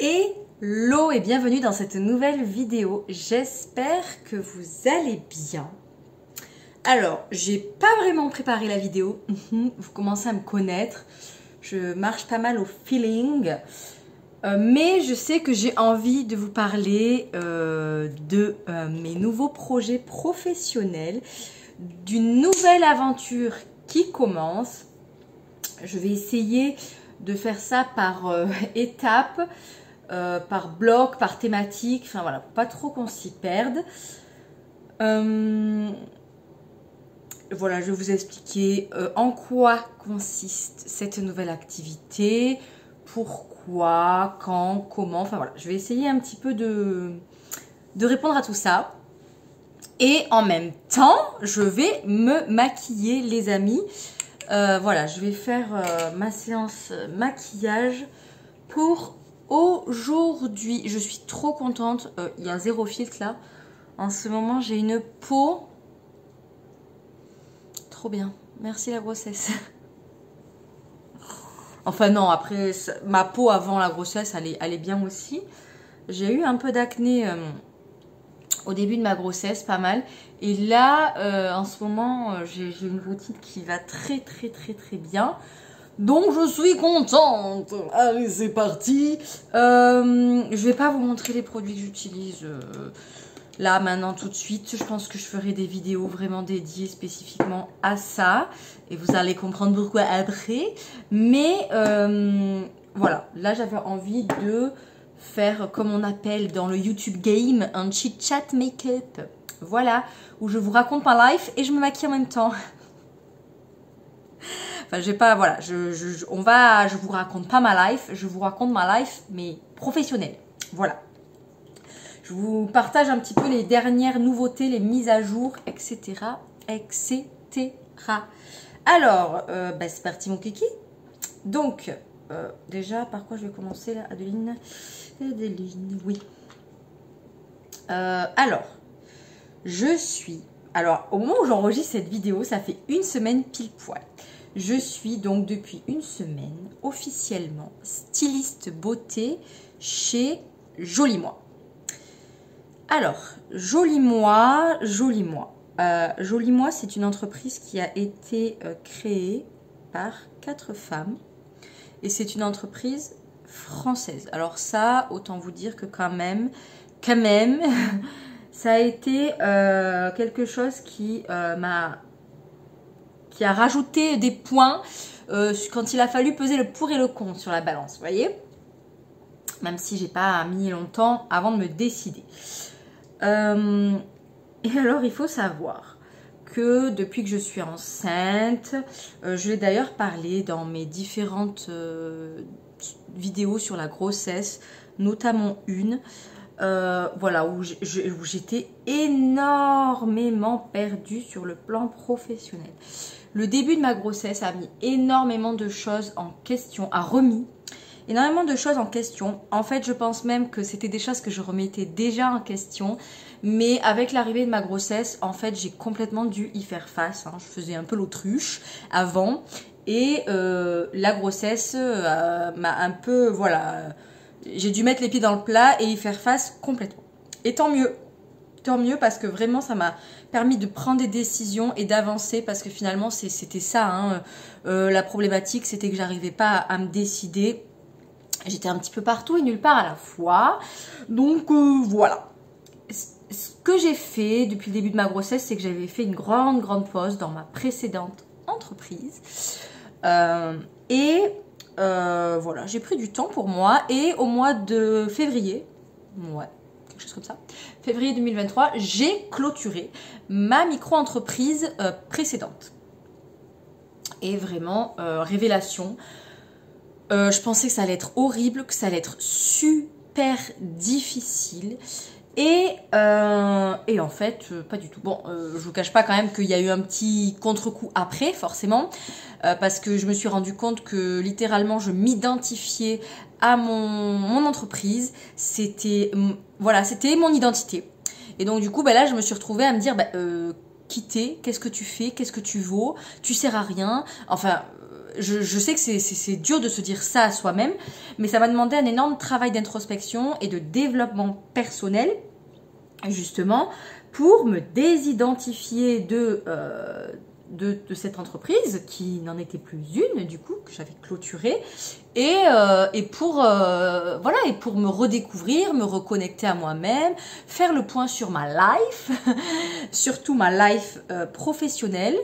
Hello et bienvenue dans cette nouvelle vidéo. J'espère que vous allez bien. Alors, j'ai pas vraiment préparé la vidéo. Vous commencez à me connaître. Je marche pas mal au feeling. Mais je sais que j'ai envie de vous parler de mes nouveaux projets professionnels, d'une nouvelle aventure qui commence. Je vais essayer de faire ça par étapes, par bloc, par thématique, enfin voilà, pas trop qu'on s'y perde. Voilà, je vais vous expliquer en quoi consiste cette nouvelle activité, pourquoi, quand, comment, enfin voilà, je vais essayer un petit peu de répondre à tout ça. Et en même temps, je vais me maquiller, les amis. Voilà, je vais faire ma séance maquillage pour aujourd'hui. Je suis trop contente. Il y a zéro filtre là. En ce moment, j'ai une peau trop bien. Merci la grossesse. Enfin non, après, ma peau avant la grossesse, elle est bien aussi. J'ai eu un peu d'acné au début de ma grossesse, pas mal. Et là, en ce moment, j'ai une routine qui va très bien. Donc je suis contente. Allez, c'est parti. Je vais pas vous montrer les produits que j'utilise là, maintenant, tout de suite. Je pense que je ferai des vidéos vraiment dédiées spécifiquement à ça. Et vous allez comprendre pourquoi après. Mais voilà, là j'avais envie de faire, comme on appelle dans le YouTube game, un chit-chat make-up. Voilà, où je vous raconte ma life et je me maquille en même temps. Enfin, j'ai pas, voilà, je vous raconte pas ma life, je vous raconte ma life, mais professionnelle. Voilà. Je vous partage un petit peu les dernières nouveautés, les mises à jour, etc. etc. Alors, c'est parti mon kiki. Donc, déjà, par quoi je vais commencer là, Adeline? Adeline, oui. Alors, alors, au moment où j'enregistre cette vidéo, ça fait une semaine pile poil. Je suis donc depuis une semaine officiellement styliste beauté chez Joli Moi. Alors, Joli Moi, Joli Moi. Joli Moi, c'est une entreprise qui a été créée par 4 femmes et c'est une entreprise française. Alors ça, autant vous dire que quand même, ça a été quelque chose qui a rajouté des points quand il a fallu peser le pour et le contre sur la balance, vous voyez. Même si j'ai pas mis longtemps avant de me décider. Et alors, il faut savoir que depuis que je suis enceinte, je l'ai d'ailleurs parlé dans mes différentes vidéos sur la grossesse, notamment une, voilà, où j'étais énormément perdue sur le plan professionnel. Le début de ma grossesse a mis énormément de choses en question, a remis énormément de choses en question. En fait, je pense même que c'était des choses que je remettais déjà en question. Mais avec l'arrivée de ma grossesse, en fait, j'ai complètement dû y faire face. Je faisais un peu l'autruche avant. Et la grossesse m'a un peu, voilà, j'ai dû mettre les pieds dans le plat et y faire face complètement. Et tant mieux. Tant mieux parce que vraiment ça m'a permis de prendre des décisions et d'avancer parce que finalement c'était ça, la problématique, c'était que j'arrivais pas à me décider. J'étais un petit peu partout et nulle part à la fois. Donc voilà. Ce que j'ai fait depuis le début de ma grossesse, c'est que j'avais fait une grande pause dans ma précédente entreprise. Voilà, j'ai pris du temps pour moi et au mois de février, ouais, quelque chose comme ça, février 2023, j'ai clôturé ma micro-entreprise précédente. Et vraiment, révélation. Je pensais que ça allait être horrible, que ça allait être super difficile. Et en fait, pas du tout. Bon, je vous cache pas quand même qu'il y a eu un petit contre-coup après, forcément. Parce que je me suis rendu compte que littéralement, je m'identifiais à mon entreprise. C'était voilà, c'était mon identité. Et donc du coup, là, je me suis retrouvée à me dire... quitter, qu'est-ce que tu fais, qu'est-ce que tu vaux, tu sers à rien. Enfin, je sais que c'est dur de se dire ça à soi-même, mais ça m'a demandé un énorme travail d'introspection et de développement personnel, justement, pour me désidentifier de cette entreprise qui n'en était plus une, du coup, que j'avais clôturée, et pour voilà, et pour me redécouvrir, me reconnecter à moi-même, faire le point sur ma life, surtout ma life professionnelle,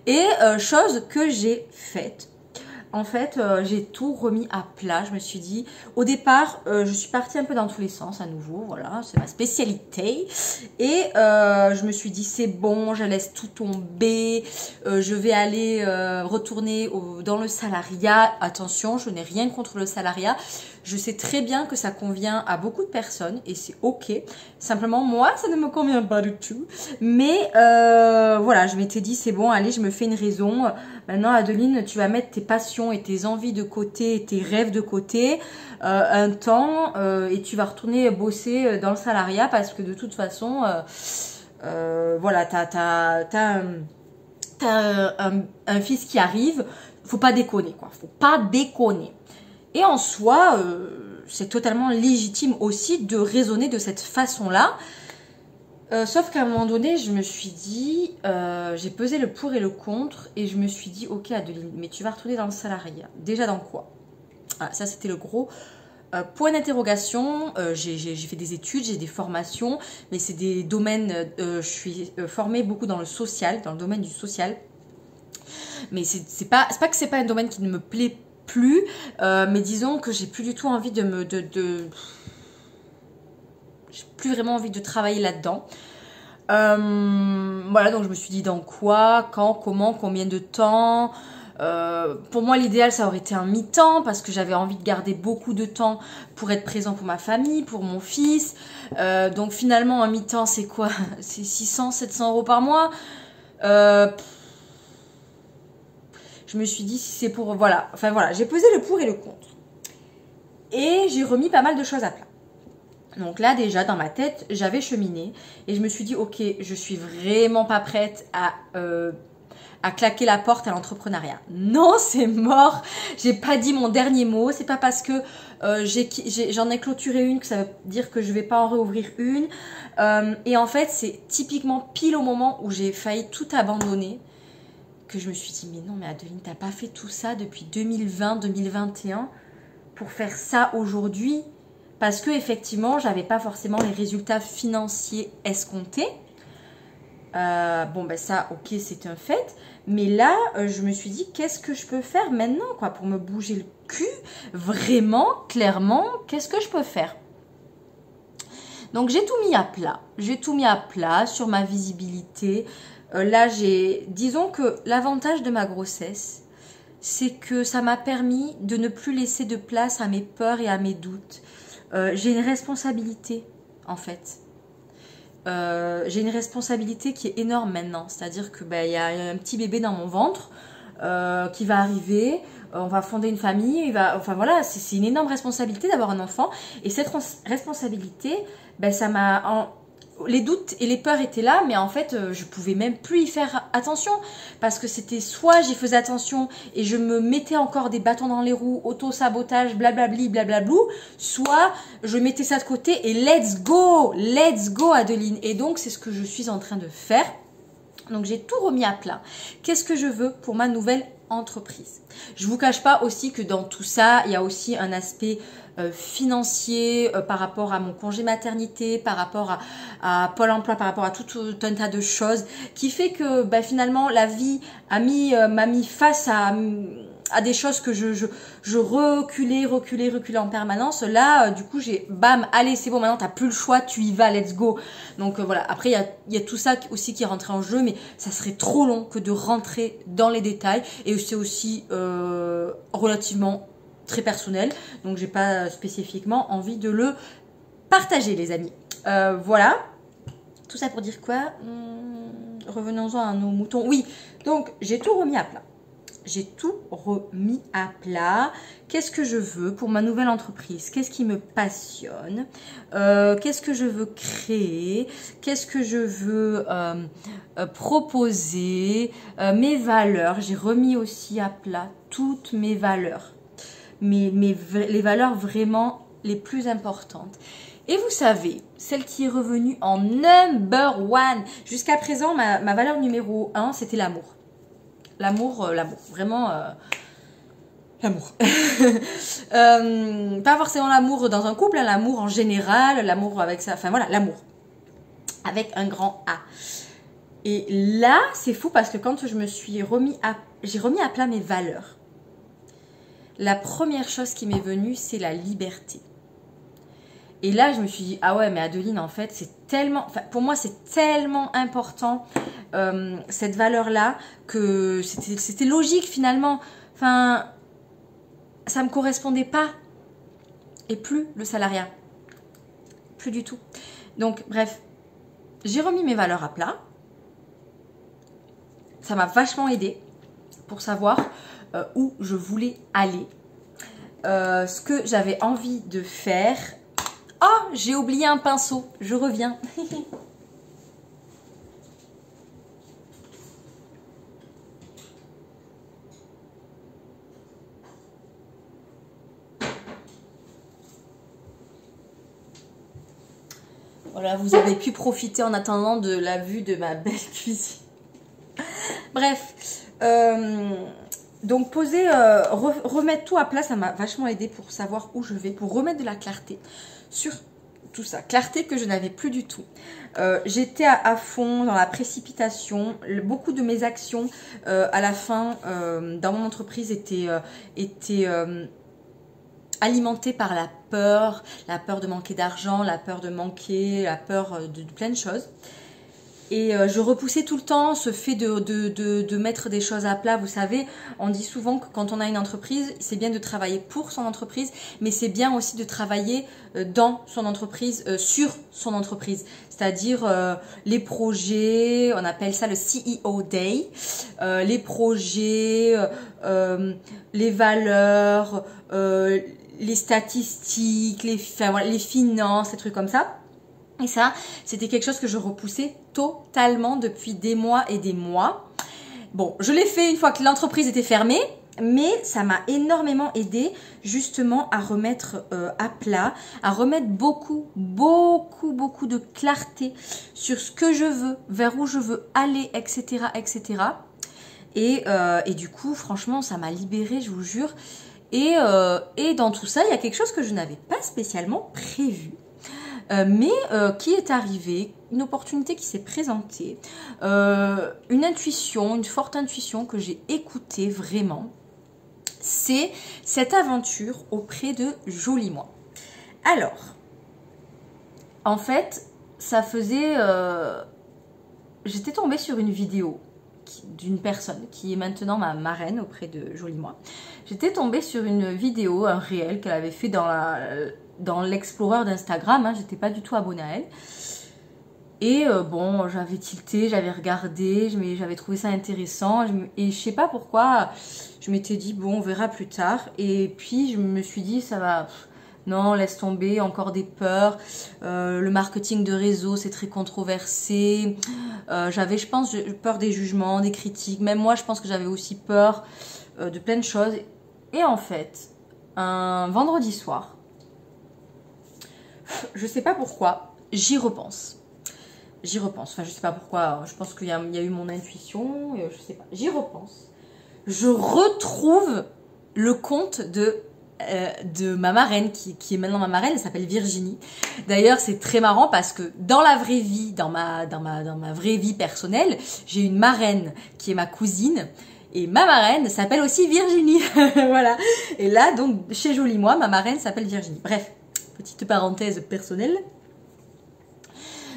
et chose que j'ai faite. En fait, j'ai tout remis à plat. Je me suis dit, au départ, je suis partie un peu dans tous les sens à nouveau. Voilà, c'est ma spécialité. Et je me suis dit, c'est bon, je laisse tout tomber. Je vais aller retourner dans le salariat. Attention, je n'ai rien contre le salariat. Je sais très bien que ça convient à beaucoup de personnes et c'est ok. Simplement, moi, ça ne me convient pas du tout. Mais voilà, je m'étais dit, c'est bon, allez, je me fais une raison. Maintenant, Adeline, tu vas mettre tes passions et tes envies de côté, et tes rêves de côté un temps et tu vas retourner bosser dans le salariat parce que de toute façon, voilà, t'as un fils qui arrive, faut pas déconner, quoi. Faut pas déconner. Et en soi, c'est totalement légitime aussi de raisonner de cette façon-là. Sauf qu'à un moment donné, je me suis dit, j'ai pesé le pour et le contre, et je me suis dit, ok Adeline, mais tu vas retourner dans le salariat. Déjà dans quoi? Ah, ça c'était le gros point d'interrogation. J'ai fait des études, j'ai des formations, mais c'est des domaines, je suis formée beaucoup dans le social, dans le domaine du social. Mais c'est pas que c'est pas un domaine qui ne me plaît plus, mais disons que j'ai plus du tout envie j'ai plus vraiment envie de travailler là-dedans. Voilà, donc je me suis dit dans quoi, quand, comment, combien de temps. Pour moi, l'idéal, ça aurait été un mi-temps parce que j'avais envie de garder beaucoup de temps pour être présent pour ma famille, pour mon fils. Donc finalement, un mi-temps, c'est quoi? C'est 600, 700 € par mois. Je me suis dit si c'est pour... Voilà, enfin voilà, j'ai pesé le pour et le contre. Et j'ai remis pas mal de choses à plat. Donc là, déjà, dans ma tête, j'avais cheminé et je me suis dit, ok, je suis vraiment pas prête à claquer la porte à l'entrepreneuriat. Non, c'est mort. J'ai pas dit mon dernier mot. C'est pas parce que j'en ai clôturé une que ça veut dire que je vais pas en réouvrir une. Et en fait, c'est typiquement pile au moment où j'ai failli tout abandonner que je me suis dit, mais non, mais Adeline, t'as pas fait tout ça depuis 2020, 2021 pour faire ça aujourd'hui. Parce que effectivement, j'avais pas forcément les résultats financiers escomptés. Bon, ben ça, ok, c'est un fait. Mais là, je me suis dit, qu'est-ce que je peux faire maintenant, quoi, pour me bouger le cul? Vraiment, clairement, qu'est-ce que je peux faire? Donc, j'ai tout mis à plat. J'ai tout mis à plat sur ma visibilité. Là, disons que l'avantage de ma grossesse, c'est que ça m'a permis de ne plus laisser de place à mes peurs et à mes doutes. J'ai une responsabilité, en fait. J'ai une responsabilité qui est énorme maintenant. C'est-à-dire que y a un petit bébé dans mon ventre qui va arriver. On va fonder une famille. Enfin voilà, c'est une énorme responsabilité d'avoir un enfant. Et cette responsabilité, ça m'a... Les doutes et les peurs étaient là, mais en fait, je pouvais même plus y faire attention parce que c'était soit j'y faisais attention et je me mettais encore des bâtons dans les roues, auto-sabotage, blablabli, blablablou, soit je mettais ça de côté et let's go Adeline. Et donc, c'est ce que je suis en train de faire. Donc, j'ai tout remis à plat. Qu'est-ce que je veux pour ma nouvelle entreprise? Je vous cache pas aussi que dans tout ça, il y a aussi un aspect financier par rapport à mon congé maternité, par rapport à Pôle emploi, par rapport à tout un tas de choses qui fait que finalement la vie m'a mis face à des choses que je reculais en permanence. Là, du coup, bam, allez, c'est bon, maintenant t'as plus le choix, tu y vas, let's go. Donc voilà, après il y a tout ça aussi qui est rentré en jeu, mais ça serait trop long que de rentrer dans les détails et c'est aussi relativement très personnel, donc j'ai pas spécifiquement envie de le partager, les amis. Voilà, tout ça pour dire quoi? Revenons-en à nos moutons. Oui, donc j'ai tout remis à plat. j'ai tout remis à plat. Qu'est-ce que je veux pour ma nouvelle entreprise? Qu'est-ce qui me passionne? Qu'est-ce que je veux créer? Qu'est-ce que je veux proposer? Mes valeurs, j'ai remis aussi à plat toutes mes valeurs. Les valeurs vraiment les plus importantes. Et vous savez, celle qui est revenue en number one, jusqu'à présent, ma valeur numéro 1, c'était l'amour. L'amour, vraiment l'amour. Pas forcément l'amour dans un couple, hein, l'amour en général, l'amour avec ça, enfin voilà, l'amour. Avec un grand A. Et là, c'est fou parce que quand j'ai remis à plat mes valeurs, la première chose qui m'est venue, c'est la liberté. Et là, je me suis dit, ah ouais, mais Adeline, en fait, c'est tellement, enfin, pour moi, c'est tellement important, cette valeur-là, que c'était logique finalement. Enfin, ça me correspondait pas. Et plus le salariat. Plus du tout. Donc, bref, j'ai remis mes valeurs à plat. Ça m'a vachement aidé pour savoir où je voulais aller. Ce que j'avais envie de faire. Oh, j'ai oublié un pinceau. Je reviens. Voilà, vous avez pu profiter en attendant de la vue de ma belle cuisine. Bref, donc remettre tout à plat, ça m'a vachement aidé pour savoir où je vais, pour remettre de la clarté sur tout ça. Clarté que je n'avais plus du tout. J'étais à fond dans la précipitation. Beaucoup de mes actions à la fin dans mon entreprise étaient alimentées par la peur de manquer d'argent, la peur de manquer, la peur de plein de choses. Et je repoussais tout le temps ce fait de mettre des choses à plat. Vous savez, on dit souvent que quand on a une entreprise, c'est bien de travailler pour son entreprise, mais c'est bien aussi de travailler dans son entreprise, sur son entreprise. C'est-à-dire les projets, on appelle ça le CEO Day, les projets, les valeurs, les statistiques, les finances, des trucs comme ça. Et ça, c'était quelque chose que je repoussais totalement depuis des mois et des mois. Bon, je l'ai fait une fois que l'entreprise était fermée, mais ça m'a énormément aidé justement à remettre à plat, à remettre beaucoup de clarté sur ce que je veux, vers où je veux aller, etc., etc. Et du coup, franchement, ça m'a libérée, je vous jure. Et dans tout ça, il y a quelque chose que je n'avais pas spécialement prévu. Mais qui est arrivé, une opportunité qui s'est présentée, une intuition, une forte intuition que j'ai écoutée vraiment, c'est cette aventure auprès de Joli Moi. Alors, en fait, ça faisait... j'étais tombée sur une vidéo d'une personne qui est maintenant ma marraine auprès de Joli Moi. J'étais tombée sur une vidéo, un réel qu'elle avait fait dans l'explorer d'Instagram, hein, j'étais pas du tout abonnée à elle. Et bon, j'avais tilté, j'avais regardé, j'avais trouvé ça intéressant. Et je sais pas pourquoi, je m'étais dit, bon, on verra plus tard. Et puis, je me suis dit, ça va... Non, laisse tomber, encore des peurs. Le marketing de réseau, c'est très controversé. J'avais, je pense, peur des jugements, des critiques. Même moi, je pense que j'avais aussi peur de plein de choses. Et en fait, un vendredi soir, je sais pas pourquoi, j'y repense. Enfin, je sais pas pourquoi, je pense qu'il y a eu mon intuition, je sais pas. J'y repense. Je retrouve le compte de ma marraine, qui est maintenant ma marraine, elle s'appelle Virginie. D'ailleurs, c'est très marrant parce que dans la vraie vie, dans ma vraie vie personnelle, j'ai une marraine qui est ma cousine. Et ma marraine s'appelle aussi Virginie. Voilà. Et là, donc, chez Joli Moi, ma marraine s'appelle Virginie. Bref, petite parenthèse personnelle.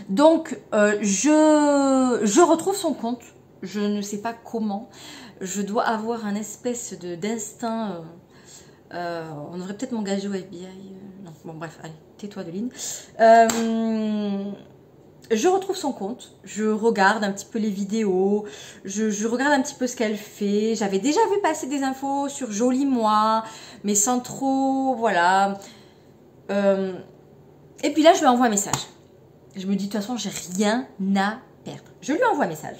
Donc, je retrouve son compte. Je ne sais pas comment. Je dois avoir un espèce d'instinct. On devrait peut-être m'engager au FBI. Non, bon, bref, allez, tais-toi, Adeline. je retrouve son compte, je regarde un petit peu les vidéos, je regarde un petit peu ce qu'elle fait. J'avais déjà vu passer des infos sur Joli Moi, mais sans trop, voilà. Et puis là, je lui envoie un message. Je me dis, de toute façon, j'ai rien à perdre. Je lui envoie un message.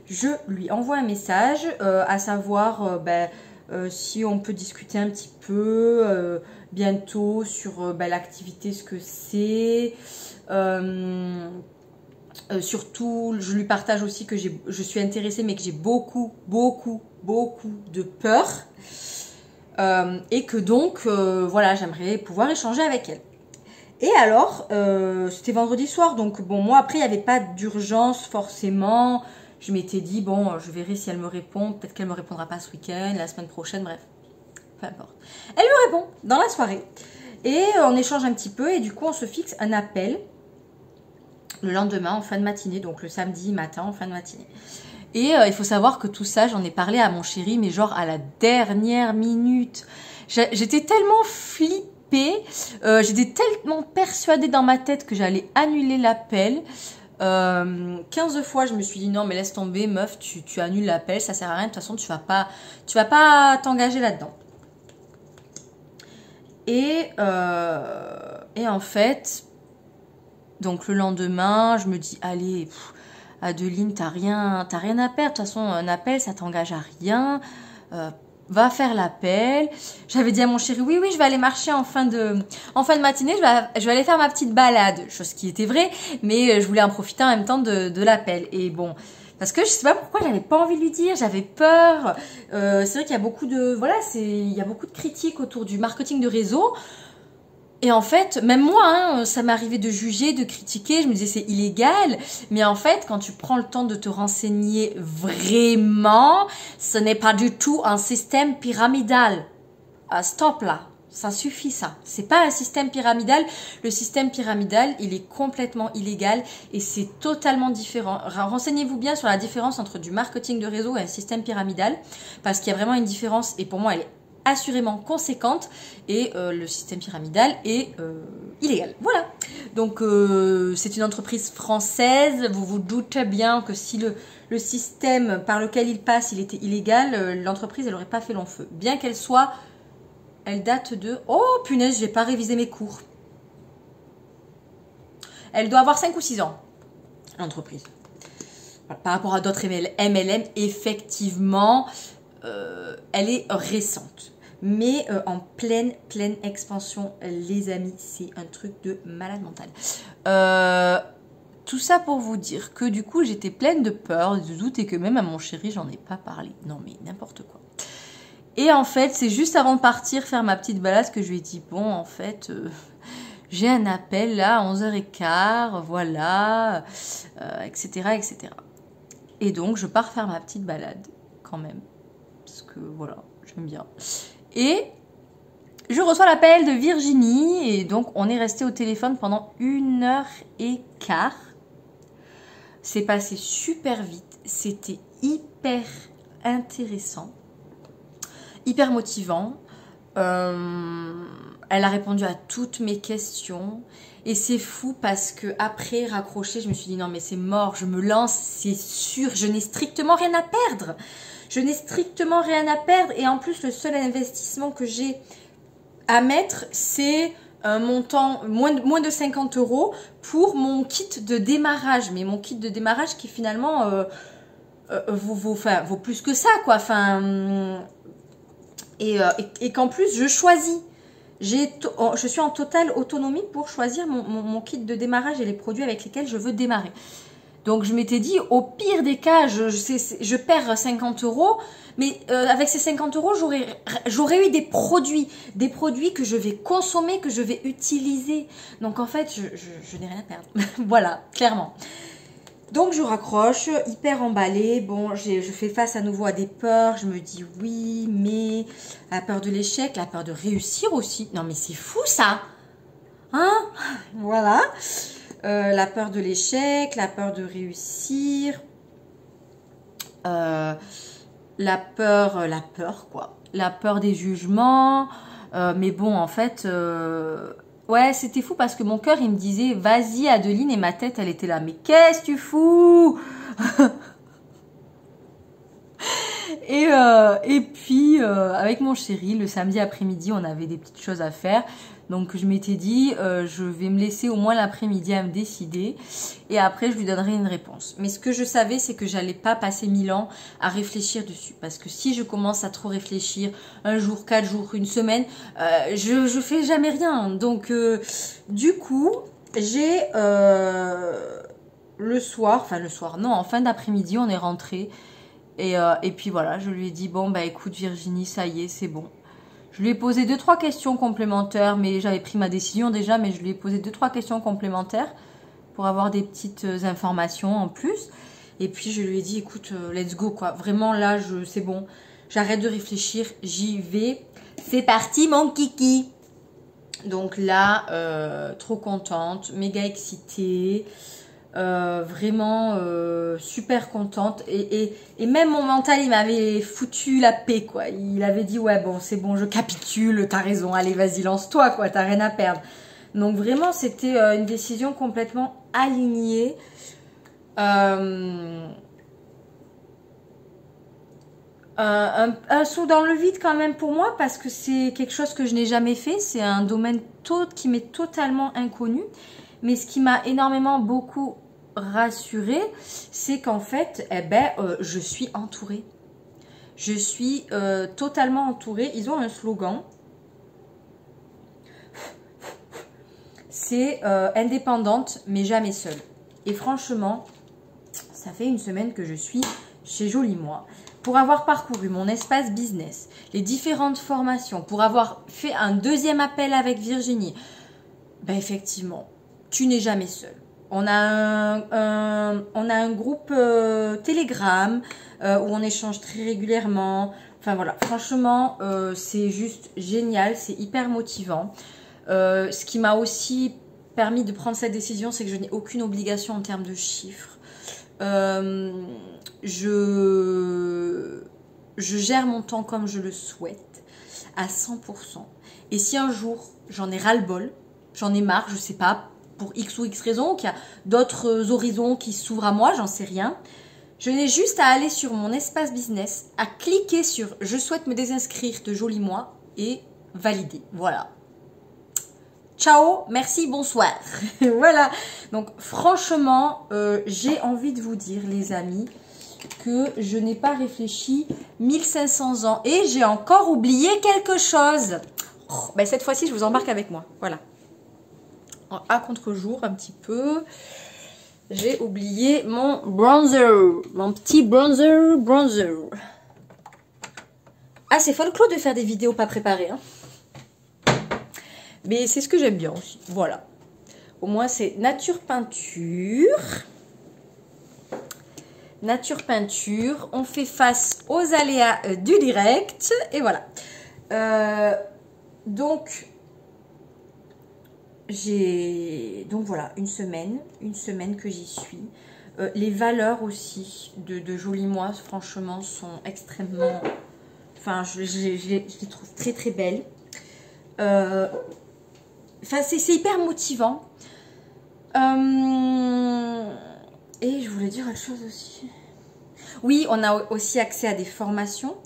Je lui envoie un message, à savoir si on peut discuter un petit peu bientôt sur l'activité, ce que c'est. Surtout, je lui partage aussi que je suis intéressée, mais que j'ai beaucoup de peur. Et que donc, voilà, j'aimerais pouvoir échanger avec elle. Et alors, c'était vendredi soir, donc bon, moi après, il n'y avait pas d'urgence forcément. Je m'étais dit, bon, je verrai si elle me répond. Peut-être qu'elle ne me répondra pas ce week-end, la semaine prochaine, bref. Peu importe. Elle me répond dans la soirée. Et on échange un petit peu et du coup, on se fixe un appel le lendemain en fin de matinée, donc le samedi matin en fin de matinée. Et il faut savoir que tout ça, j'en ai parlé à mon chéri, mais genre à la dernière minute. J'étais tellement flippée, j'étais tellement persuadée dans ma tête que j'allais annuler l'appel. 15 fois, je me suis dit non, mais laisse tomber, meuf, tu annules l'appel, ça sert à rien, de toute façon, tu vas pas t'engager là-dedans. Et en fait, donc le lendemain, je me dis, allez, Adeline, t'as rien à perdre. De toute façon, un appel, ça t'engage à rien. Va faire l'appel. J'avais dit à mon chéri, oui, je vais aller marcher en fin de matinée. Je vais aller faire ma petite balade. Chose qui était vraie, mais je voulais en profiter en même temps de l'appel. Et bon, parce que je sais pas pourquoi j'avais pas envie de lui dire. J'avais peur. C'est vrai qu'il y a beaucoup de, voilà, il y a beaucoup de critiques autour du marketing de réseau. Et en fait, même moi, hein, ça m'est arrivé de juger, de critiquer, je me disais c'est illégal, mais en fait, quand tu prends le temps de te renseigner vraiment, ce n'est pas du tout un système pyramidal. Stop là, ça suffit ça. C'est pas un système pyramidal. Le système pyramidal, il est complètement illégal et c'est totalement différent. Renseignez-vous bien sur la différence entre du marketing de réseau et un système pyramidal, parce qu'il y a vraiment une différence et pour moi, elle est assurément conséquente et le système pyramidal est illégal. Voilà. Donc c'est une entreprise française. Vous vous doutez bien que si le système par lequel il passe, il était illégal, l'entreprise, elle n'aurait pas fait long feu. Bien qu'elle soit, elle date de... Oh punaise, j'ai pas révisé mes cours. Elle doit avoir 5 ou 6 ans, l'entreprise. Par rapport à d'autres MLM, effectivement, elle est récente. Mais en pleine expansion, les amis, c'est un truc de malade mental. Tout ça pour vous dire que du coup, j'étais pleine de peur, de doute et que même à mon chéri, j'en ai pas parlé. Non mais n'importe quoi. Et en fait, c'est juste avant de partir faire ma petite balade que je lui ai dit, bon, en fait, j'ai un appel là à 11h15, voilà, etc., etc. Et donc, je pars faire ma petite balade quand même. Parce que voilà, j'aime bien. Et je reçois l'appel de Virginie et donc on est resté au téléphone pendant 1h15. C'est passé super vite, c'était hyper intéressant, hyper motivant. Elle a répondu à toutes mes questions et c'est fou parce que après raccrocher, je me suis dit non mais c'est mort, je me lance, c'est sûr, je n'ai strictement rien à perdre. Je n'ai strictement rien à perdre et en plus le seul investissement que j'ai à mettre c'est un montant moins de 50 € pour mon kit de démarrage. Mais mon kit de démarrage qui finalement vaut plus que ça quoi. Enfin, et qu'en plus je choisis. Je suis en totale autonomie pour choisir mon kit de démarrage et les produits avec lesquels je veux démarrer. Donc je m'étais dit, au pire des cas, je perds 50 €, mais avec ces 50 € j'aurais eu des produits que je vais consommer, que je vais utiliser. Donc en fait, je n'ai rien à perdre. Voilà, clairement. Donc je raccroche, hyper emballée. Bon, je fais face à nouveau à des peurs. Je me dis oui, mais la peur de l'échec, la peur de réussir aussi. Non mais c'est fou ça, hein? Voilà. La peur de l'échec, la peur de réussir, la peur quoi, la peur des jugements. Mais bon, en fait, Ouais, c'était fou parce que mon cœur, il me disait, vas-y Adeline, et ma tête, elle était là, mais qu'est-ce que tu fous? Et puis, avec mon chéri, le samedi après-midi, on avait des petites choses à faire. Donc, je m'étais dit, je vais me laisser au moins l'après-midi à me décider. Et après, je lui donnerai une réponse. Mais ce que je savais, c'est que j'allais pas passer 1000 ans à réfléchir dessus. Parce que si je commence à trop réfléchir, un jour, 4 jours, une semaine, je fais jamais rien. Donc, du coup, j'ai le soir, non, en fin d'après-midi, on est rentré. Et puis voilà, je lui ai dit, bon, bah écoute Virginie, ça y est, c'est bon. Je lui ai posé 2-3 questions complémentaires, mais j'avais pris ma décision déjà, mais je lui ai posé 2-3 questions complémentaires pour avoir des petites informations en plus. Et puis je lui ai dit, écoute, let's go quoi. Vraiment là, c'est bon, j'arrête de réfléchir, j'y vais. C'est parti mon kiki. Donc là, trop contente, méga excitée. Vraiment super contente et même mon mental il m'avait foutu la paix quoi, il avait dit ouais bon c'est bon je capitule, t'as raison, allez vas-y lance-toi quoi, t'as rien à perdre. Donc vraiment c'était une décision complètement alignée. Un saut dans le vide quand même pour moi parce que c'est quelque chose que je n'ai jamais fait, c'est un domaine qui m'est totalement inconnu. Mais ce qui m'a énormément beaucoup rassurée, c'est qu'en fait, je suis entourée. Je suis totalement entourée. Ils ont un slogan. C'est indépendante, mais jamais seule. Et franchement, ça fait une semaine que je suis chez Joli Moi. Pour avoir parcouru mon espace business, les différentes formations, pour avoir fait un deuxième appel avec Virginie, ben effectivement, tu n'es jamais seul. On a un groupe Telegram où on échange très régulièrement. Enfin voilà, franchement, c'est juste génial, c'est hyper motivant. Ce qui m'a aussi permis de prendre cette décision, c'est que je n'ai aucune obligation en termes de chiffres. Je gère mon temps comme je le souhaite, à 100%. Et si un jour, j'en ai ras-le-bol, j'en ai marre, je sais pas, pour X ou X raison, qu'il y a d'autres horizons qui s'ouvrent à moi, j'en sais rien. Je n'ai juste à aller sur mon espace business, à cliquer sur « Je souhaite me désinscrire de Joli Moi » et valider. Voilà. Ciao, merci, bonsoir. Voilà. Donc franchement, j'ai envie de vous dire, les amis, que je n'ai pas réfléchi 1500 ans. Et j'ai encore oublié quelque chose. Oh, ben cette fois-ci, je vous embarque avec moi. Voilà. À contre-jour, un petit peu. J'ai oublié mon bronzer. Mon petit bronzer. Ah, c'est folklore de faire des vidéos pas préparées. Hein. Mais c'est ce que j'aime bien aussi. Voilà. Au moins, c'est nature peinture. Nature peinture. On fait face aux aléas du direct. Et voilà. Donc voilà, une semaine que j'y suis. Les valeurs aussi de Joli Moi, franchement, sont extrêmement... Enfin, je les trouve très très belles. Enfin, c'est hyper motivant. Et je voulais dire autre chose aussi. Oui, on a aussi accès à des formations.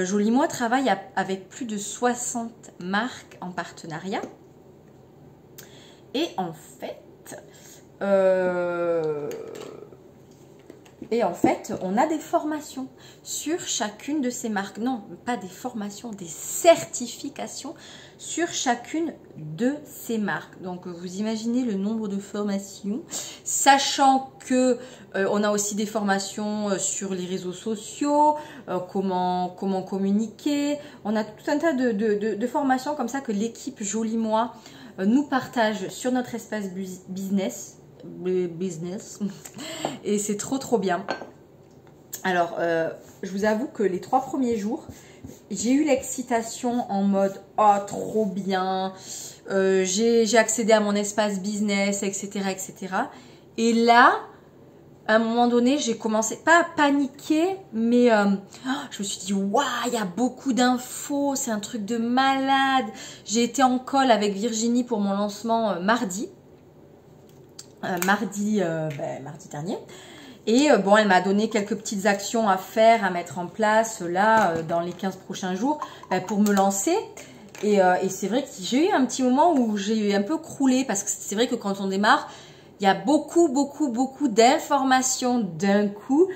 Joli Moi travaille avec plus de 60 marques en partenariat. Et en fait, on a des formations sur chacune de ces marques. Non, pas des formations, des certifications sur chacune de ces marques. Donc, vous imaginez le nombre de formations, sachant que on a aussi des formations sur les réseaux sociaux, comment communiquer. On a tout un tas de formations comme ça que l'équipe Joli Moi nous partage sur notre espace business. Et c'est trop bien. Alors, je vous avoue que les 3 premiers jours, j'ai eu l'excitation en mode « Oh, trop bien !» J'ai accédé à mon espace business, etc. etc. Et là, à un moment donné, j'ai commencé, pas à paniquer, mais je me suis dit, waouh, il y a beaucoup d'infos, c'est un truc de malade. J'ai été en call avec Virginie pour mon lancement mardi. Mardi dernier. Et bon, elle m'a donné quelques petites actions à faire, à mettre en place là, dans les 15 prochains jours, pour me lancer. Et c'est vrai que j'ai eu un petit moment où j'ai un peu croulé, parce que c'est vrai que quand on démarre, il y a beaucoup d'informations d'un coup,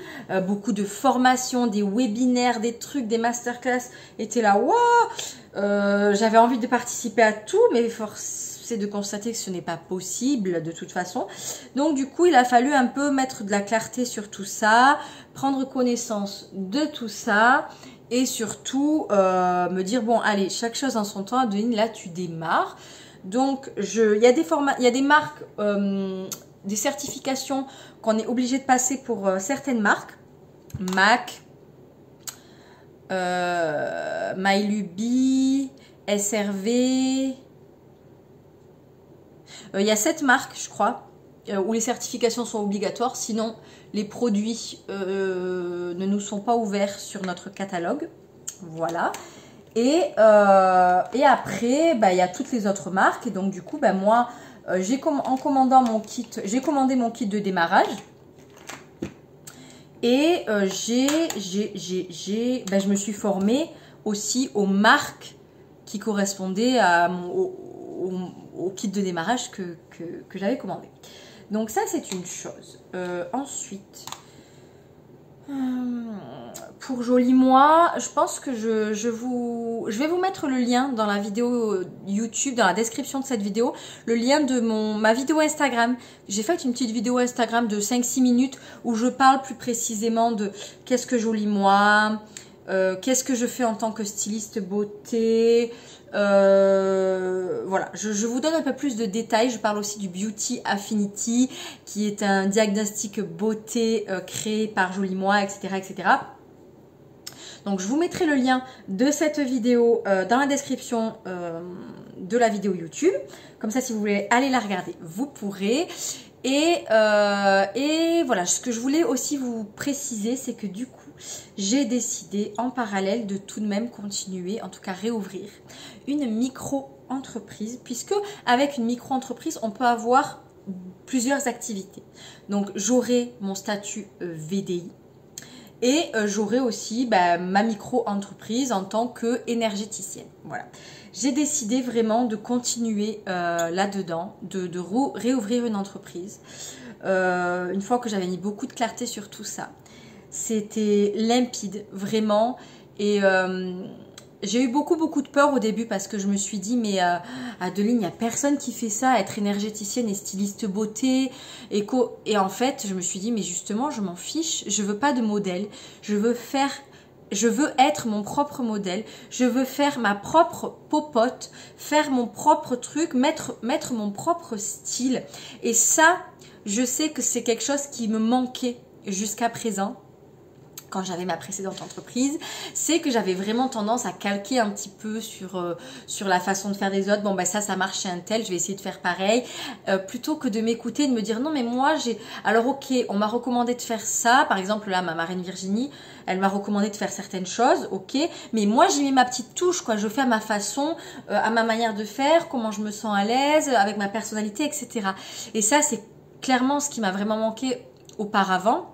beaucoup de formations, des webinaires, des trucs, des masterclass. Et t'es là, waouh, j'avais envie de participer à tout, mais force c'est de constater que ce n'est pas possible de toute façon. Donc du coup, il a fallu un peu mettre de la clarté sur tout ça, prendre connaissance de tout ça et surtout me dire, bon allez, chaque chose en son temps, Adeline, là tu démarres. Donc il y a des marques, des certifications qu'on est obligé de passer pour certaines marques. MAC, MyLuby, SRV... il y a 7 marques, je crois, où les certifications sont obligatoires. Sinon, les produits ne nous sont pas ouverts sur notre catalogue. Voilà. Et après, il y a toutes les autres marques. Et donc, du coup, moi, en commandant mon kit, j'ai commandé mon kit de démarrage. Et je me suis formée aussi aux marques qui correspondaient à au kit de démarrage que j'avais commandé. Donc ça, c'est une chose. Ensuite, pour Joli Moi, je pense que je vais vous mettre le lien dans la vidéo YouTube, dans la description de cette vidéo, le lien de ma vidéo Instagram. J'ai fait une petite vidéo Instagram de 5-6 minutes où je parle plus précisément de qu'est-ce que Joli Moi, qu'est-ce que je fais en tant que styliste beauté. Voilà, je vous donne un peu plus de détails. Je parle aussi du Beauty Affinity, qui est un diagnostic beauté créé par Joli Moi, etc., etc. Donc, je vous mettrai le lien de cette vidéo dans la description de la vidéo YouTube. Comme ça, si vous voulez aller la regarder, vous pourrez. Et voilà, ce que je voulais aussi vous préciser, c'est que du coup, j'ai décidé en parallèle de tout de même continuer, en tout cas réouvrir, une micro-entreprise, puisque avec une micro-entreprise, on peut avoir plusieurs activités. Donc, j'aurai mon statut VDI et j'aurai aussi ma micro-entreprise en tant qu'énergéticienne. Voilà. J'ai décidé vraiment de continuer là-dedans, de réouvrir une entreprise. Une fois que j'avais mis beaucoup de clarté sur tout ça, c'était limpide, vraiment. Et j'ai eu beaucoup de peur au début parce que je me suis dit, mais Adeline, il n'y a personne qui fait ça, être énergéticienne et styliste beauté. Et en fait, je me suis dit, mais justement, je m'en fiche, je veux pas de modèle, je veux être mon propre modèle, je veux faire ma propre popote, faire mon propre truc, mettre mon propre style. Et ça, je sais que c'est quelque chose qui me manquait jusqu'à présent. Quand j'avais ma précédente entreprise, c'est que j'avais vraiment tendance à calquer un petit peu sur la façon de faire des autres. Bon, ça marche chez un tel, je vais essayer de faire pareil. Plutôt que de m'écouter, de me dire non, mais moi, alors ok, on m'a recommandé de faire ça. Par exemple, là, ma marraine Virginie, elle m'a recommandé de faire certaines choses, ok. Mais moi, j'y mets ma petite touche, quoi. Je fais à ma façon, à ma manière de faire, comment je me sens à l'aise, avec ma personnalité, etc. Et ça, c'est clairement ce qui m'a vraiment manqué auparavant.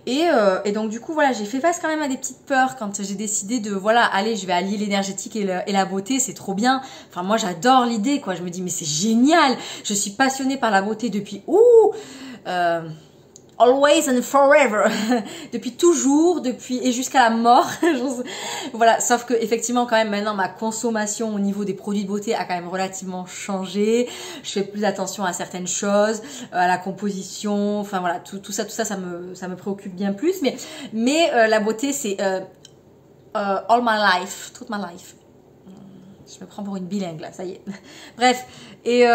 Et donc du coup voilà, j'ai fait face quand même à des petites peurs quand j'ai décidé de voilà, allez, je vais allier l'énergétique et la beauté, c'est trop bien. Enfin moi j'adore l'idée quoi, je me dis mais c'est génial, je suis passionnée par la beauté depuis always and forever, depuis toujours, et jusqu'à la mort. Voilà, sauf que effectivement quand même maintenant ma consommation au niveau des produits de beauté a quand même relativement changé. Je fais plus attention à certaines choses, à la composition, enfin voilà, tout ça ça me préoccupe bien plus. Mais la beauté c'est all my life, toute ma life. Je me prends pour une bilingue là, ça y est. Bref, et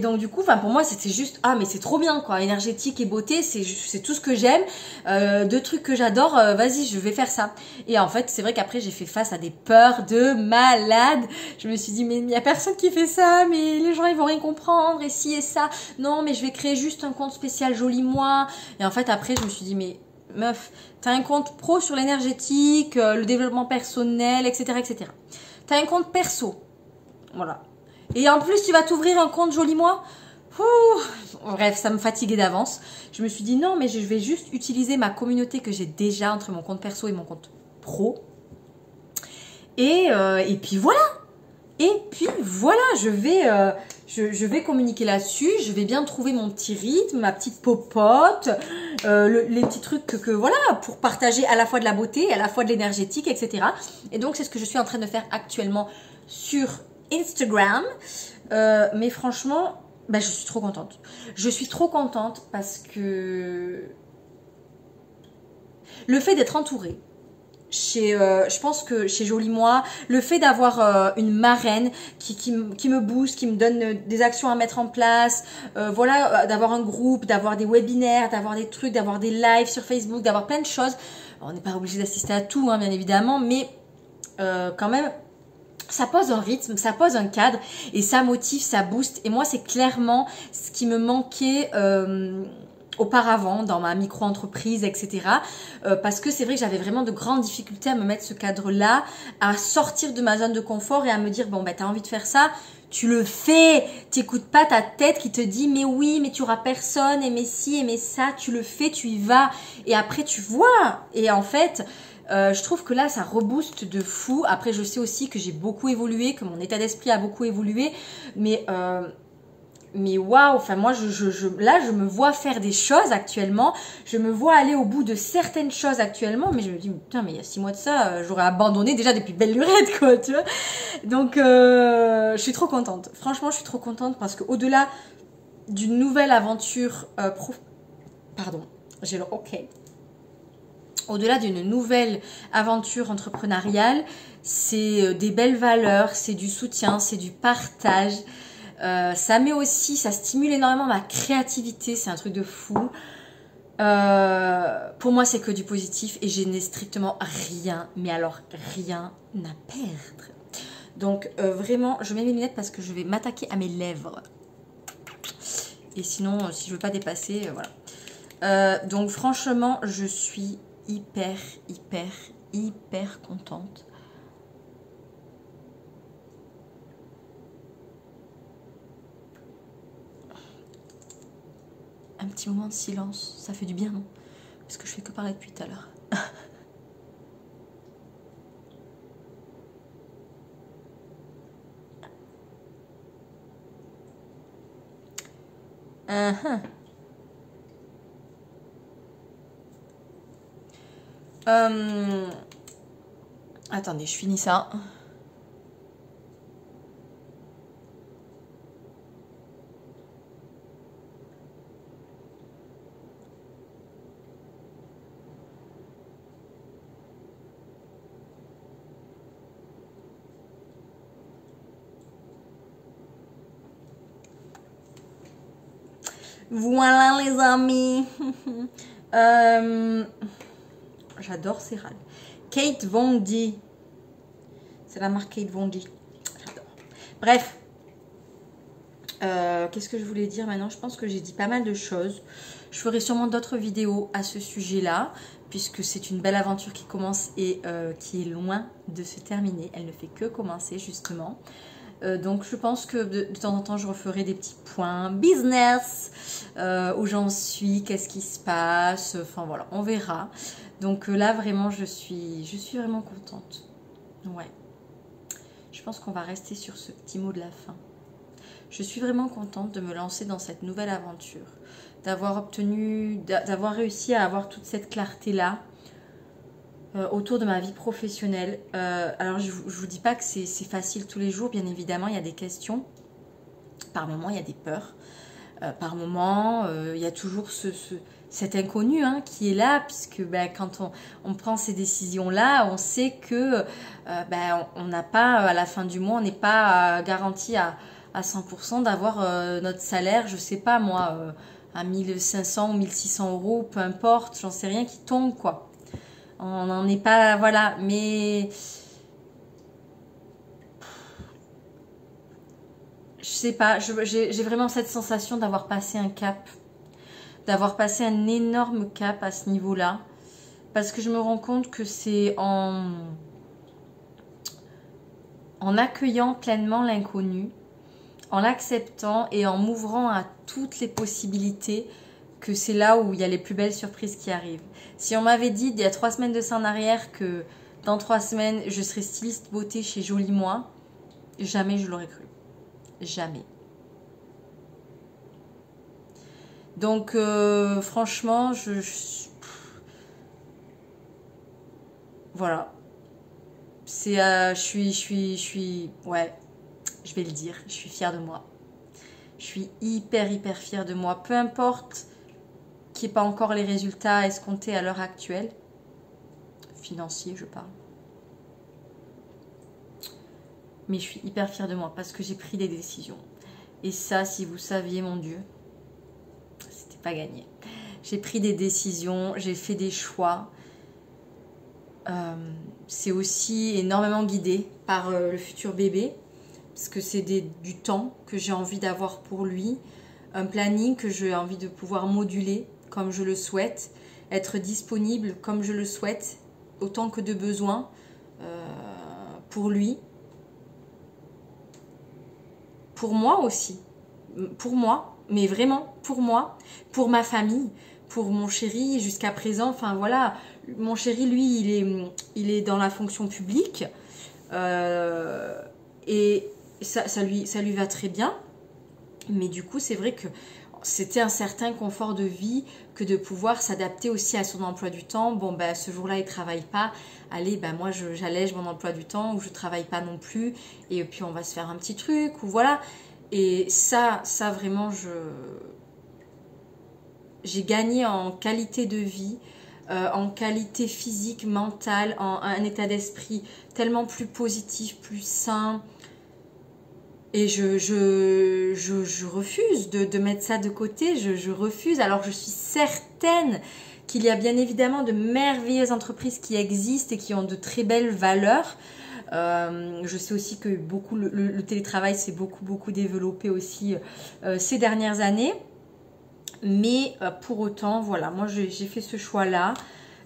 donc du coup, pour moi c'était juste, ah mais c'est trop bien quoi, énergétique et beauté, c'est tout ce que j'aime, deux trucs que j'adore, vas-y je vais faire ça. Et en fait c'est vrai qu'après j'ai fait face à des peurs de malade, je me suis dit mais il n'y a personne qui fait ça, mais les gens ils vont rien comprendre, et si et ça, non mais je vais créer juste un compte spécial joli moi. Et en fait après je me suis dit mais meuf, t'as un compte pro sur l'énergétique, le développement personnel, etc. etc. T'as un compte perso. Voilà. Et en plus, tu vas t'ouvrir un compte joli moi. Bref, ça me fatiguait d'avance. Je me suis dit non, mais je vais juste utiliser ma communauté que j'ai déjà entre mon compte perso et mon compte pro. Et puis voilà. Et puis voilà, je vais communiquer là-dessus. Je vais bien trouver mon petit rythme, ma petite popote, les petits trucs que voilà, pour partager à la fois de la beauté, à la fois de l'énergétique, etc. Et donc, c'est ce que je suis en train de faire actuellement sur Instagram. Mais franchement, je suis trop contente. Je suis trop contente parce que le fait d'être entourée, je pense que chez Jolie Moi, le fait d'avoir une marraine qui me booste, qui me donne des actions à mettre en place, voilà, d'avoir un groupe, d'avoir des webinaires, d'avoir des trucs, d'avoir des lives sur Facebook, d'avoir plein de choses. On n'est pas obligé d'assister à tout, hein, bien évidemment, mais quand même, ça pose un rythme, ça pose un cadre et ça motive, ça booste. Et moi, c'est clairement ce qui me manquait auparavant dans ma micro-entreprise, etc. Parce que c'est vrai que j'avais vraiment de grandes difficultés à me mettre ce cadre-là, à sortir de ma zone de confort et à me dire, bon, t'as envie de faire ça, tu le fais. T'écoutes pas ta tête qui te dit, mais oui, mais tu auras personne, et mais si, et mais ça, tu le fais, tu y vas. Et après, tu vois. Et en fait, je trouve que là, ça rebooste de fou. Après, je sais aussi que j'ai beaucoup évolué, que mon état d'esprit a beaucoup évolué, mais waouh, moi là je me vois faire des choses actuellement, je me vois aller au bout de certaines choses actuellement, mais je me dis putain, mais il y a 6 mois de ça, j'aurais abandonné déjà depuis belle lurette quoi, tu vois. Donc je suis trop contente, franchement je suis trop contente parce que au-delà d'une nouvelle aventure au-delà d'une nouvelle aventure entrepreneuriale, c'est des belles valeurs, c'est du soutien, c'est du partage. Ça stimule énormément ma créativité, c'est un truc de fou. Pour moi, c'est que du positif et je n'ai strictement rien, mais alors rien à perdre. Donc vraiment, je mets mes lunettes parce que je vais m'attaquer à mes lèvres. Et sinon, si je veux pas dépasser, voilà. Donc franchement, je suis hyper contente. Un petit moment de silence, ça fait du bien, non? Parce que je fais que parler depuis tout à l'heure. Attendez, je finis ça. Voilà les amis. J'adore ces râles. Kate Von D. C'est la marque Kate Von D. J'adore. Bref. Qu'est-ce que je voulais dire maintenant? Je pense que j'ai dit pas mal de choses. Je ferai sûrement d'autres vidéos à ce sujet-là, puisque c'est une belle aventure qui commence et qui est loin de se terminer. Elle ne fait que commencer justement. Donc je pense que de temps en temps je referai des petits points business, où j'en suis, qu'est-ce qui se passe, enfin voilà, on verra. Donc là vraiment je suis vraiment contente. Ouais. Je pense qu'on va rester sur ce petit mot de la fin. Je suis vraiment contente de me lancer dans cette nouvelle aventure, d'avoir réussi à avoir toute cette clarté-là autour de ma vie professionnelle. Alors je vous dis pas que c'est facile tous les jours, bien évidemment, il y a des questions, par moments il y a des peurs. par moment. Il y a toujours cet inconnu hein, qui est là, puisque ben, quand on prend ces décisions-là, on sait que ben, on n'a pas, à la fin du mois, on n'est pas garanti à 100% d'avoir notre salaire, je sais pas moi, à 1500 ou 1600 euros, peu importe, j'en sais rien, qui tombe quoi. On n'en est pas, voilà, mais je sais pas, j'ai vraiment cette sensation d'avoir passé un cap, d'avoir passé un énorme cap à ce niveau-là, parce que je me rends compte que c'est en accueillant pleinement l'inconnu, en l'acceptant et en m'ouvrant à toutes les possibilités que c'est là où il y a les plus belles surprises qui arrivent. Si on m'avait dit il y a 3 semaines de ça en arrière que dans 3 semaines je serais styliste beauté chez Jolie Moi, jamais je l'aurais cru. Jamais. Donc franchement, voilà. C'est, je suis, ouais, je vais le dire, je suis fière de moi. Je suis hyper fière de moi. Peu importe qu'il n'y ait pas encore les résultats escomptés à l'heure actuelle, financiers je parle. Mais je suis hyper fière de moi parce que j'ai pris des décisions. Et ça, si vous saviez, mon Dieu, c'était pas gagné. J'ai pris des décisions, j'ai fait des choix. C'est aussi énormément guidé par le futur bébé. Parce que c'est du temps que j'ai envie d'avoir pour lui. Un planning que j'ai envie de pouvoir moduler comme je le souhaite. Être disponible comme je le souhaite. Autant que de besoin pour lui. Pour moi aussi, pour moi, mais vraiment pour moi, pour ma famille, pour mon chéri jusqu'à présent. Enfin voilà, mon chéri lui il est dans la fonction publique et ça lui va très bien. Mais du coup c'est vrai que c'était un certain confort de vie que de pouvoir s'adapter aussi à son emploi du temps. Bon ben ce jour-là il travaille pas, allez ben moi j'allège mon emploi du temps ou je travaille pas non plus et puis on va se faire un petit truc ou voilà. Et ça vraiment j'ai gagné en qualité de vie, en qualité physique, mentale, en un état d'esprit tellement plus positif, plus sain. Et je refuse de mettre ça de côté, je refuse. Alors je suis certaine qu'il y a bien évidemment de merveilleuses entreprises qui existent et qui ont de très belles valeurs. Je sais aussi que le télétravail s'est beaucoup développé aussi ces dernières années. Mais pour autant, voilà, moi j'ai fait ce choix-là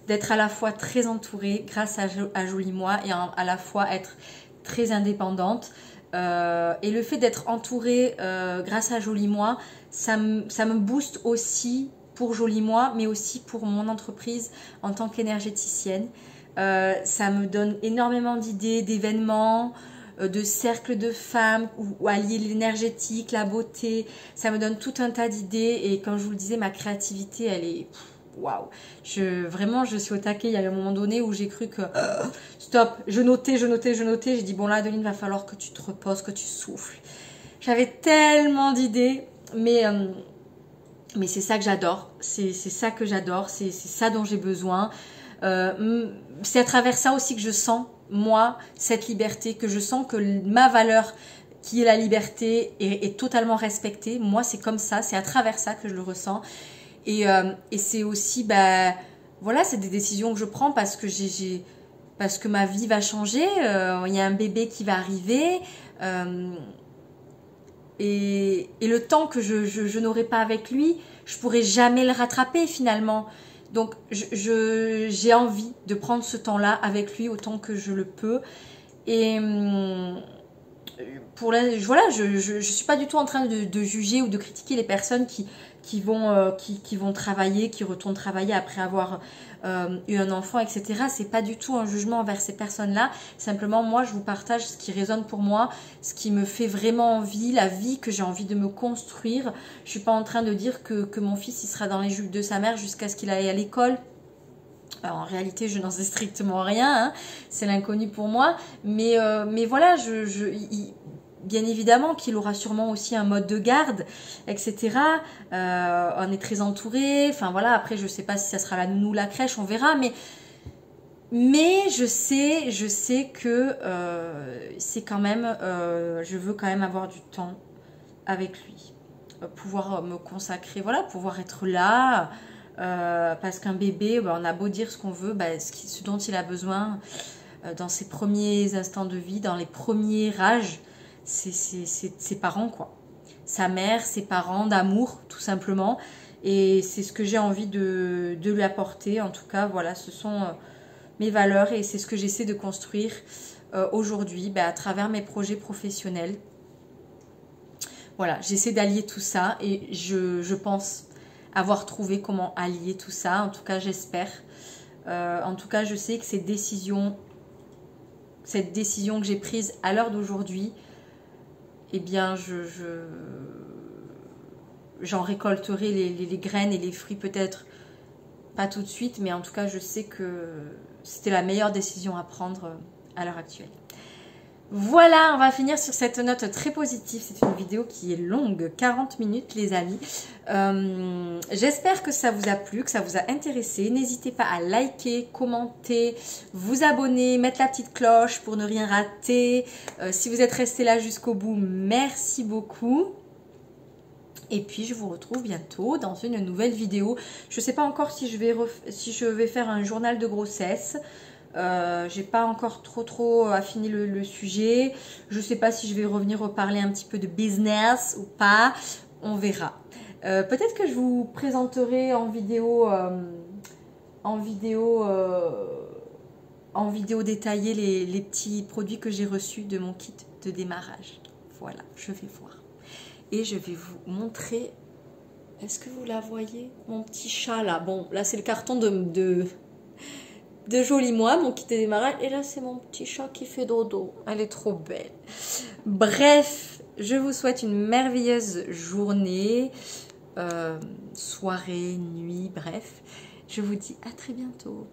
d'être à la fois très entourée grâce à Jolie Moi et à la fois être très indépendante. Et le fait d'être entourée grâce à Jolie Moi, ça me booste aussi pour Jolie Moi, mais aussi pour mon entreprise en tant qu'énergéticienne. Ça me donne énormément d'idées, d'événements, de cercles de femmes où allier l'énergétique, la beauté. Ça me donne tout un tas d'idées et comme je vous le disais, ma créativité, elle est... Waouh, vraiment je suis au taquet. Il y a un moment donné où j'ai cru que stop, je notais, j'ai dit bon là Adeline, va falloir que tu te reposes, que tu souffles. J'avais tellement d'idées, mais c'est ça que j'adore, c'est ça que j'adore, c'est ça dont j'ai besoin. C'est à travers ça aussi que je sens moi cette liberté, que je sens que ma valeur qui est la liberté est totalement respectée. Moi c'est comme ça, c'est à travers ça que je le ressens. Et c'est aussi, bah, voilà, c'est des décisions que je prends parce que ma vie va changer. Il y a un bébé qui va arriver. Et le temps que je n'aurai pas avec lui, je pourrai jamais le rattraper finalement. Donc j'ai envie de prendre ce temps-là avec lui autant que je le peux. Et voilà, je suis pas du tout en train de juger ou de critiquer les personnes qui vont travailler, qui retournent travailler après avoir eu un enfant, etc. C'est pas du tout un jugement envers ces personnes-là. Simplement, moi, je vous partage ce qui résonne pour moi, ce qui me fait vraiment envie, la vie que j'ai envie de me construire. Je suis pas en train de dire que mon fils, il sera dans les jupes de sa mère jusqu'à ce qu'il aille à l'école. Alors, en réalité, je n'en sais strictement rien. Hein. C'est l'inconnu pour moi. Mais voilà, bien évidemment qu'il aura sûrement aussi un mode de garde, etc. On est très entouré. Enfin voilà, après je sais pas si ça sera la nounou, la crèche, on verra. Mais je sais que c'est quand même, je veux quand même avoir du temps avec lui, pouvoir me consacrer, voilà, pouvoir être là. Parce qu'un bébé, on a beau dire ce qu'on veut, ce dont il a besoin dans ses premiers instants de vie, dans les premiers âges, c'est ses parents, quoi. Sa mère, ses parents, d'amour, tout simplement. Et c'est ce que j'ai envie de lui apporter. En tout cas, voilà, ce sont mes valeurs et c'est ce que j'essaie de construire aujourd'hui à travers mes projets professionnels. Voilà, j'essaie d'allier tout ça et je pense avoir trouvé comment allier tout ça. En tout cas, j'espère. En tout cas, je sais que cette décision que j'ai prise à l'heure d'aujourd'hui, eh bien, j'en récolterai les graines et les fruits peut-être pas tout de suite, mais en tout cas, je sais que c'était la meilleure décision à prendre à l'heure actuelle. Voilà, on va finir sur cette note très positive. C'est une vidéo qui est longue, 40 minutes les amis. J'espère que ça vous a plu, que ça vous a intéressé. N'hésitez pas à liker, commenter, vous abonner, mettre la petite cloche pour ne rien rater. Si vous êtes resté là jusqu'au bout, merci beaucoup. Et puis je vous retrouve bientôt dans une nouvelle vidéo. Je ne sais pas encore si je vais faire un journal de grossesse. J'ai pas encore trop affiné le sujet. Je sais pas si je vais revenir reparler un petit peu de business ou pas. On verra. Peut-être que je vous présenterai en vidéo détaillée les petits produits que j'ai reçus de mon kit de démarrage. Voilà, je vais voir. Et je vais vous montrer. Est-ce que vous la voyez? Mon petit chat là. Bon, là c'est le carton de Joli Moi, mon kit de démarrage. Et là, c'est mon petit chat qui fait dodo. Elle est trop belle. Bref, je vous souhaite une merveilleuse journée, soirée, nuit, bref. Je vous dis à très bientôt.